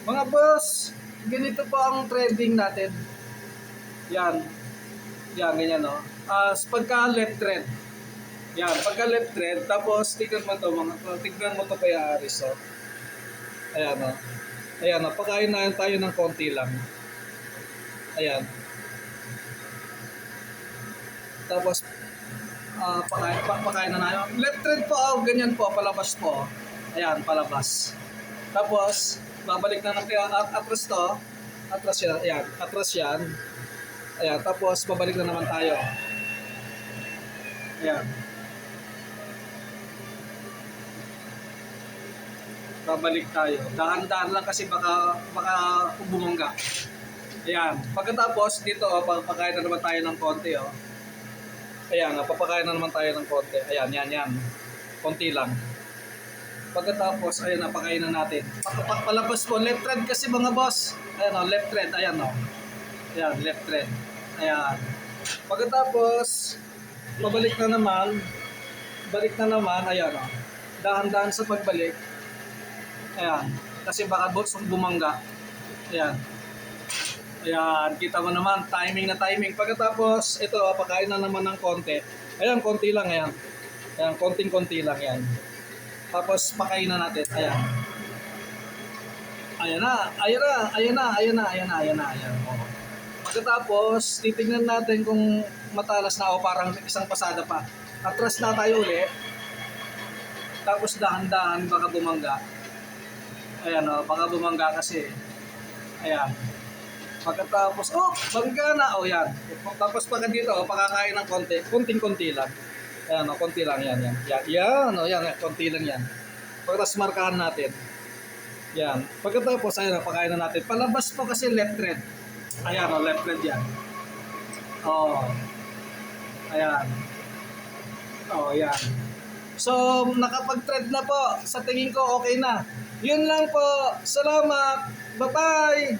Mga boss, ganito po ang trending natin. Yan. Yan, ganyan no. Pagka left thread. Yan, pagka left thread, tapos tignan mo to, tignan mo to kaya Aris, oh. Ayan no. Ayan no, pakain na tayo ng konti lang. Ayan. Tapos, pakain na tayo. Left thread po, oh, ganyan po, palabas po. Ayan, palabas. Tapos, babalik na natin, atras to. Atras yan, ayan, atras yan. Ayan, tapos babalik na naman tayo. Ayan. Babalik tayo. Dahan-dahan lang kasi baka bumangga. Ayan. Pagkatapos dito, papakain na naman tayo ng konti, oh. Ayan, papakain na naman tayo ng konti. Ayan, yan. Konti lang. Pagkatapos, ayan, napakain na natin. Palabas po, left thread kasi mga boss. Ayan, oh, left thread, ayan, oh. Ayan, left thread. Ayan. Pagkatapos, pabalik na naman. Balik na naman, ayan, oh. Dahan-dahan sa pagbalik. Ayan. Kasi baka bumangga. Ayan. Ayan, kita mo naman, timing na timing. Pagkatapos, ito, pakain na naman ng konti. Ayan, konti lang, ayan. Ayan, konting-konti lang, yan. Tapos, pakain na natin. Ayan. Ayan na. Oh. Pagkatapos, titignan natin kung matalas na o parang isang pasada pa. Atras na tayo ulit. Tapos dahan-dahan baka bumangga. Ayan o, baka bumangga kasi. Ayan. Pagkatapos, bangga na. O yan. Tapos pagka dito, pakakain ng konti. Konting-konti lang. Ayan o, konti lang yan. Yan, konti lang yan. Pagkatapos markahan natin. Yan. Pagkatapos, ayan, pakain na natin. Palabas po kasi left thread. Ayan o, left thread yan. O. Ayan. O, yan. So, nakapag-thread na po. Sa tingin ko, okay na. Yun lang po. Salamat. Bye-bye.